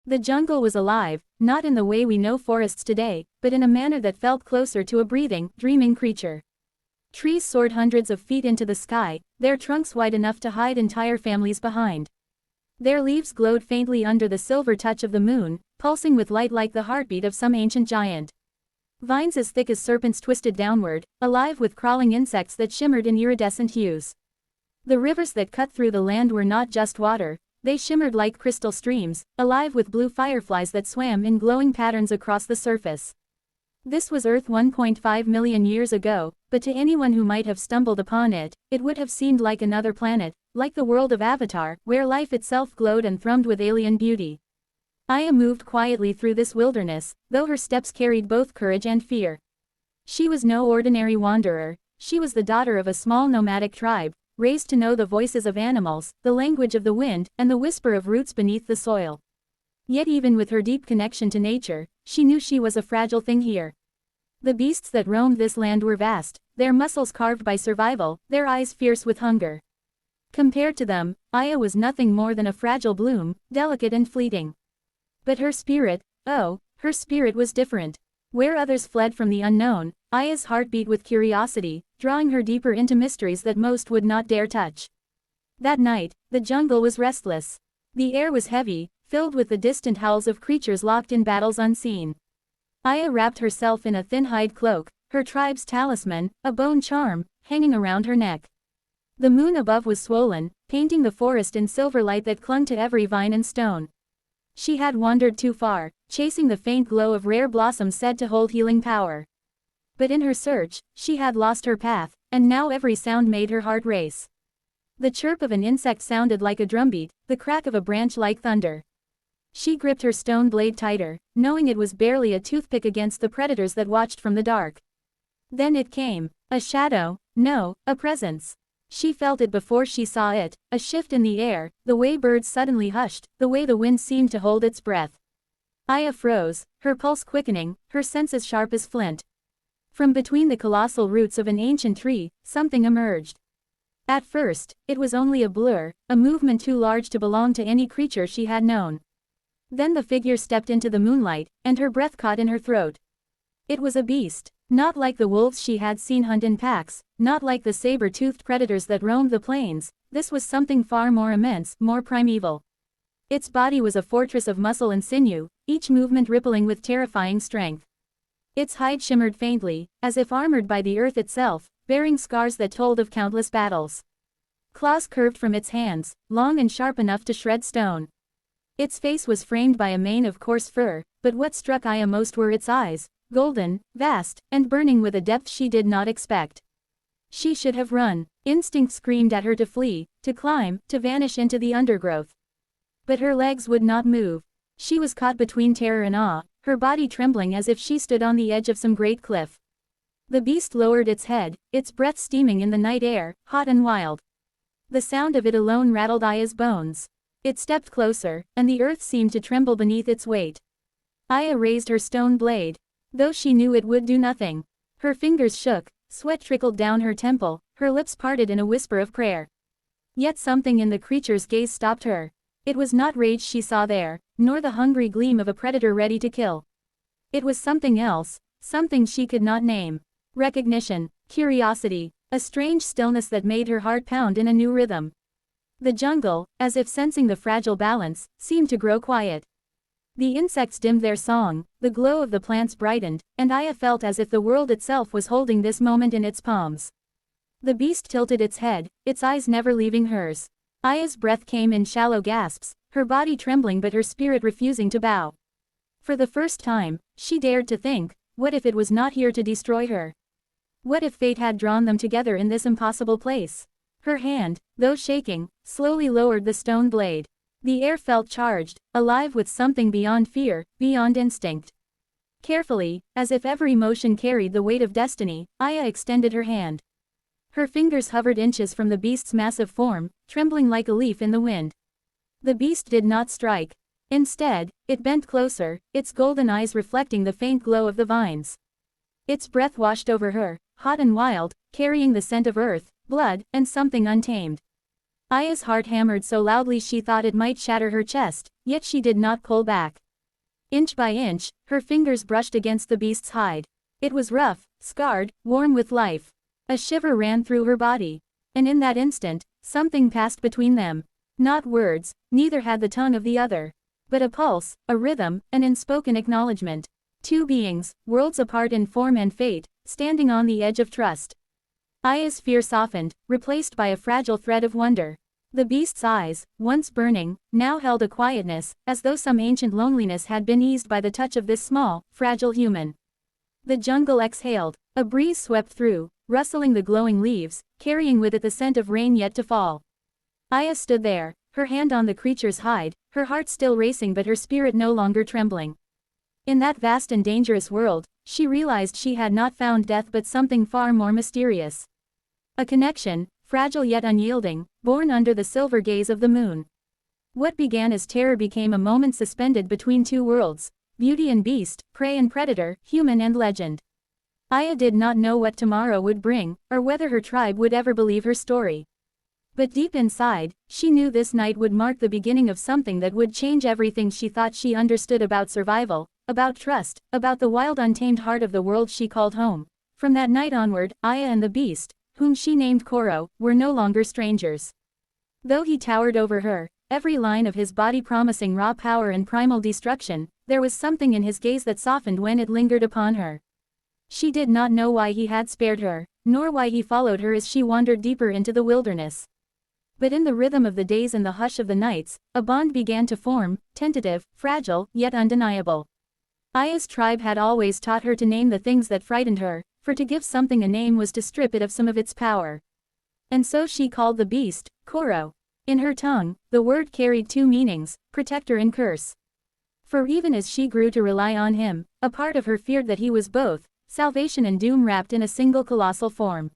The jungle was alive, not in the way we know forests today, but in a manner that felt closer to a breathing, dreaming creature. Trees soared hundreds of feet into the sky, their trunks wide enough to hide entire families behind. Their leaves glowed faintly under the silver touch of the moon, pulsing with light like the heartbeat of some ancient giant. Vines as thick as serpents twisted downward, alive with crawling insects that shimmered in iridescent hues. The rivers that cut through the land were not just water, they shimmered like crystal streams, alive with blue fireflies that swam in glowing patterns across the surface. This was Earth 1.5 million years ago, but to anyone who might have stumbled upon it, it would have seemed like another planet, like the world of Avatar, where life itself glowed and thrummed with alien beauty. Aya moved quietly through this wilderness, though her steps carried both courage and fear. She was no ordinary wanderer, she was the daughter of a small nomadic tribe, raised to know the voices of animals, the language of the wind, and the whisper of roots beneath the soil. Yet even with her deep connection to nature, she knew she was a fragile thing here. The beasts that roamed this land were vast, their muscles carved by survival, their eyes fierce with hunger. Compared to them, Aya was nothing more than a fragile bloom, delicate and fleeting. But her spirit, oh, her spirit was different. Where others fled from the unknown, Aya's heart beat with curiosity, drawing her deeper into mysteries that most would not dare touch. That night, the jungle was restless. The air was heavy, filled with the distant howls of creatures locked in battles unseen. Aya wrapped herself in a thin hide cloak, her tribe's talisman, a bone charm, hanging around her neck. The moon above was swollen, painting the forest in silver light that clung to every vine and stone. She had wandered too far, chasing the faint glow of rare blossoms said to hold healing power. But in her search, she had lost her path, and now every sound made her heart race. The chirp of an insect sounded like a drumbeat, the crack of a branch like thunder. She gripped her stone blade tighter, knowing it was barely a toothpick against the predators that watched from the dark. Then it came. A shadow, no, a presence. She felt it before she saw it, a shift in the air, the way birds suddenly hushed, the way the wind seemed to hold its breath. Aya froze, her pulse quickening, her senses sharp as flint. From between the colossal roots of an ancient tree, something emerged. At first, it was only a blur, a movement too large to belong to any creature she had known. Then the figure stepped into the moonlight, and her breath caught in her throat. It was a beast, not like the wolves she had seen hunt in packs, not like the saber-toothed predators that roamed the plains, this was something far more immense, more primeval. Its body was a fortress of muscle and sinew, each movement rippling with terrifying strength. Its hide shimmered faintly, as if armored by the earth itself, bearing scars that told of countless battles. Claws curved from its hands, long and sharp enough to shred stone. Its face was framed by a mane of coarse fur, but what struck Aya most were its eyes, golden, vast, and burning with a depth she did not expect. She should have run. Instinct screamed at her to flee, to climb, to vanish into the undergrowth. But her legs would not move. She was caught between terror and awe, her body trembling as if she stood on the edge of some great cliff. The beast lowered its head, its breath steaming in the night air, hot and wild. The sound of it alone rattled Aya's bones. It stepped closer, and the earth seemed to tremble beneath its weight. Aya raised her stone blade. Though she knew it would do nothing. Her fingers shook, sweat trickled down her temple, her lips parted in a whisper of prayer. Yet something in the creature's gaze stopped her. It was not rage she saw there, nor the hungry gleam of a predator ready to kill. It was something else, something she could not name. Recognition, curiosity, a strange stillness that made her heart pound in a new rhythm. The jungle, as if sensing the fragile balance, seemed to grow quiet. The insects dimmed their song, the glow of the plants brightened, and Aya felt as if the world itself was holding this moment in its palms. The beast tilted its head, its eyes never leaving hers. Aya's breath came in shallow gasps, her body trembling but her spirit refusing to bow. For the first time, she dared to think, what if it was not here to destroy her? What if fate had drawn them together in this impossible place? Her hand, though shaking, slowly lowered the stone blade. The air felt charged, alive with something beyond fear, beyond instinct. Carefully, as if every motion carried the weight of destiny, Aya extended her hand. Her fingers hovered inches from the beast's massive form, trembling like a leaf in the wind. The beast did not strike. Instead, it bent closer, its golden eyes reflecting the faint glow of the vines. Its breath washed over her, hot and wild, carrying the scent of earth, blood, and something untamed. Aya's heart hammered so loudly she thought it might shatter her chest, yet she did not pull back. Inch by inch, her fingers brushed against the beast's hide. It was rough, scarred, warm with life. A shiver ran through her body. And in that instant, something passed between them. Not words, neither had the tongue of the other. But a pulse, a rhythm, an unspoken acknowledgement. Two beings, worlds apart in form and fate, standing on the edge of trust. Aya's fear softened, replaced by a fragile thread of wonder. The beast's eyes, once burning, now held a quietness, as though some ancient loneliness had been eased by the touch of this small, fragile human. The jungle exhaled. A breeze swept through, rustling the glowing leaves, carrying with it the scent of rain yet to fall. Aya stood there, her hand on the creature's hide, her heart still racing but her spirit no longer trembling. In that vast and dangerous world, she realized she had not found death but something far more mysterious. A connection, fragile yet unyielding, born under the silver gaze of the moon. What began as terror became a moment suspended between two worlds, beauty and beast, prey and predator, human and legend. Aya did not know what tomorrow would bring, or whether her tribe would ever believe her story. But deep inside, she knew this night would mark the beginning of something that would change everything she thought she understood about survival, about trust, about the wild untamed heart of the world she called home. From that night onward, Aya and the beast, whom she named Koro, were no longer strangers. Though he towered over her, every line of his body promising raw power and primal destruction, there was something in his gaze that softened when it lingered upon her. She did not know why he had spared her, nor why he followed her as she wandered deeper into the wilderness. But in the rhythm of the days and the hush of the nights, a bond began to form, tentative, fragile, yet undeniable. Aya's tribe had always taught her to name the things that frightened her, for to give something a name was to strip it of some of its power. And so she called the beast, Koro. In her tongue, the word carried two meanings, protector and curse. For even as she grew to rely on him, a part of her feared that he was both, salvation and doom wrapped in a single colossal form.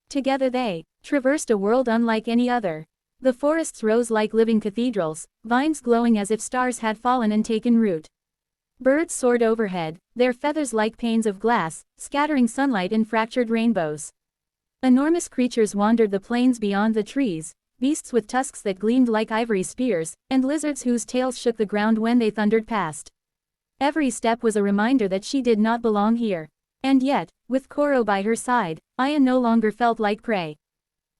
Together they traversed a world unlike any other. The forests rose like living cathedrals, vines glowing as if stars had fallen and taken root. Birds soared overhead, their feathers like panes of glass, scattering sunlight in fractured rainbows. Enormous creatures wandered the plains beyond the trees, beasts with tusks that gleamed like ivory spears, and lizards whose tails shook the ground when they thundered past. Every step was a reminder that she did not belong here. And yet, with Koro by her side, Aya no longer felt like prey.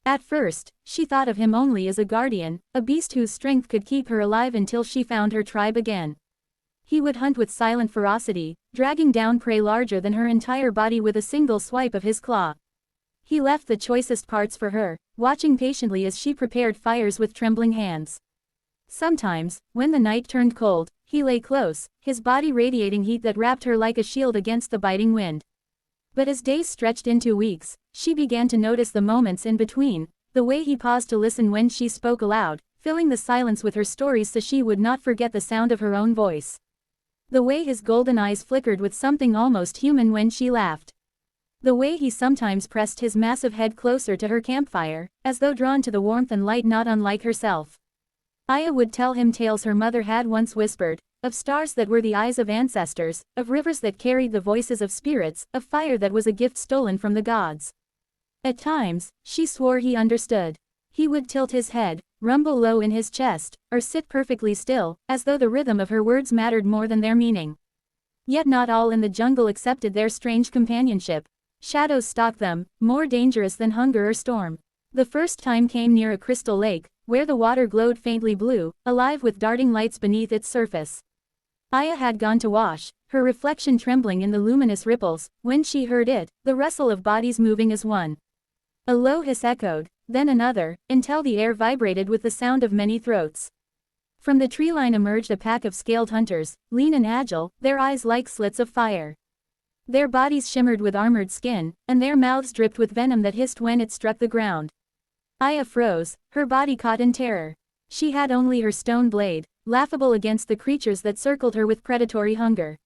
At first, she thought of him only as a guardian, a beast whose strength could keep her alive until she found her tribe again. He would hunt with silent ferocity, dragging down prey larger than her entire body with a single swipe of his claw. He left the choicest parts for her, watching patiently as she prepared fires with trembling hands. Sometimes, when the night turned cold, he lay close, his body radiating heat that wrapped her like a shield against the biting wind. But as days stretched into weeks, she began to notice the moments in between, the way he paused to listen when she spoke aloud, filling the silence with her stories so she would not forget the sound of her own voice. The way his golden eyes flickered with something almost human when she laughed. The way he sometimes pressed his massive head closer to her campfire, as though drawn to the warmth and light not unlike herself. Aya would tell him tales her mother had once whispered, of stars that were the eyes of ancestors, of rivers that carried the voices of spirits, of fire that was a gift stolen from the gods. At times, she swore he understood. He would tilt his head, rumble low in his chest, or sit perfectly still, as though the rhythm of her words mattered more than their meaning. Yet not all in the jungle accepted their strange companionship. Shadows stalked them, more dangerous than hunger or storm. The first time came near a crystal lake, where the water glowed faintly blue, alive with darting lights beneath its surface. Aya had gone to wash, her reflection trembling in the luminous ripples, when she heard it, the rustle of bodies moving as one. A low hiss echoed, then another, until the air vibrated with the sound of many throats. From the tree line emerged a pack of scaled hunters, lean and agile, their eyes like slits of fire. Their bodies shimmered with armored skin, and their mouths dripped with venom that hissed when it struck the ground. Aya froze, her body caught in terror. She had only her stone blade, laughable against the creatures that circled her with predatory hunger.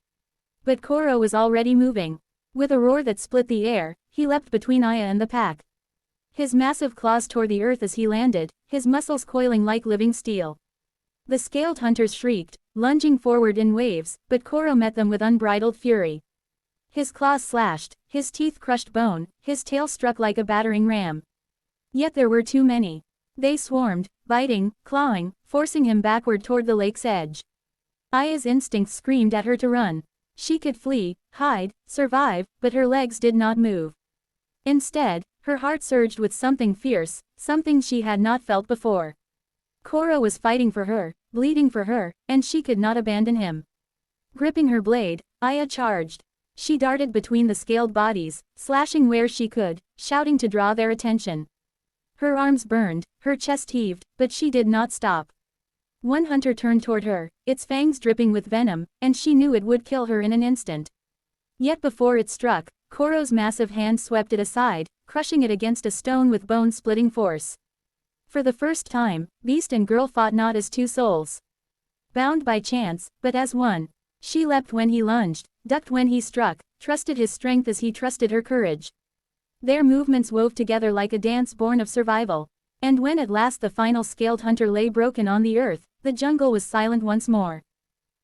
But Koro was already moving. With a roar that split the air, he leapt between Aya and the pack. His massive claws tore the earth as he landed, his muscles coiling like living steel. The scaled hunters shrieked, lunging forward in waves, but Koro met them with unbridled fury. His claws slashed, his teeth crushed bone, his tail struck like a battering ram. Yet there were too many. They swarmed, biting, clawing, forcing him backward toward the lake's edge. Aya's instincts screamed at her to run. She could flee, hide, survive, but her legs did not move. Instead, her heart surged with something fierce, something she had not felt before. Koro was fighting for her, bleeding for her, and she could not abandon him. Gripping her blade, Aya charged. She darted between the scaled bodies, slashing where she could, shouting to draw their attention. Her arms burned, her chest heaved, but she did not stop. One hunter turned toward her, its fangs dripping with venom, and she knew it would kill her in an instant. Yet before it struck, Koro's massive hand swept it aside, crushing it against a stone with bone-splitting force. For the first time, beast and girl fought not as two souls, bound by chance, but as one. She leapt when he lunged, ducked when he struck, trusted his strength as he trusted her courage. Their movements wove together like a dance born of survival. And when at last the final scaled hunter lay broken on the earth, the jungle was silent once more.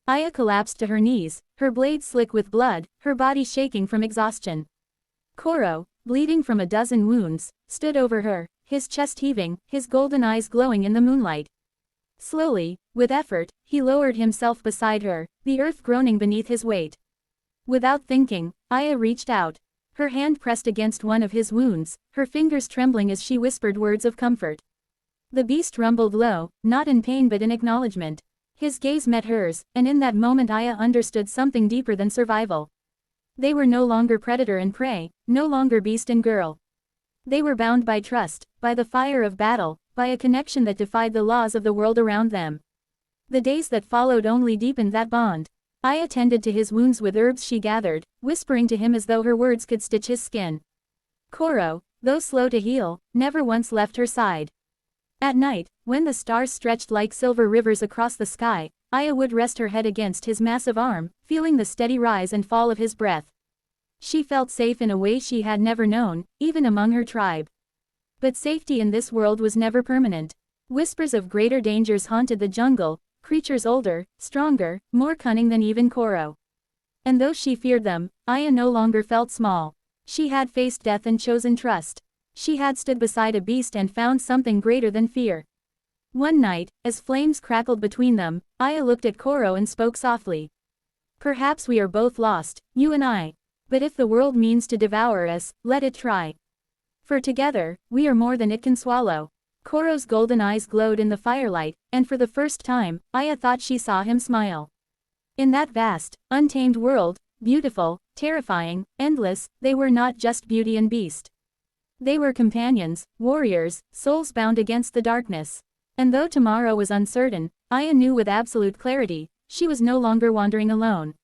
Aya collapsed to her knees, her blade slick with blood, her body shaking from exhaustion. Koro, bleeding from a dozen wounds, stood over her, his chest heaving, his golden eyes glowing in the moonlight. Slowly, with effort, he lowered himself beside her, the earth groaning beneath his weight. Without thinking, Aya reached out. Her hand pressed against one of his wounds, her fingers trembling as she whispered words of comfort. The beast rumbled low, not in pain but in acknowledgement. His gaze met hers, and in that moment Aya understood something deeper than survival. They were no longer predator and prey, no longer beast and girl. They were bound by trust, by the fire of battle, by a connection that defied the laws of the world around them. The days that followed only deepened that bond. Aya tended to his wounds with herbs she gathered, whispering to him as though her words could stitch his skin. Koro, though slow to heal, never once left her side. At night, when the stars stretched like silver rivers across the sky, Aya would rest her head against his massive arm, feeling the steady rise and fall of his breath. She felt safe in a way she had never known, even among her tribe. But safety in this world was never permanent. Whispers of greater dangers haunted the jungle, creatures older, stronger, more cunning than even Koro. And though she feared them, Aya no longer felt small. She had faced death and chosen trust. She had stood beside a beast and found something greater than fear. One night, as flames crackled between them, Aya looked at Koro and spoke softly. "Perhaps we are both lost, you and I. But if the world means to devour us, let it try. For together, we are more than it can swallow." Koro's golden eyes glowed in the firelight, and for the first time, Aya thought she saw him smile. In that vast, untamed world, beautiful, terrifying, endless, they were not just beauty and beast. They were companions, warriors, souls bound against the darkness. And though tomorrow was uncertain, Aya knew with absolute clarity, she was no longer wandering alone.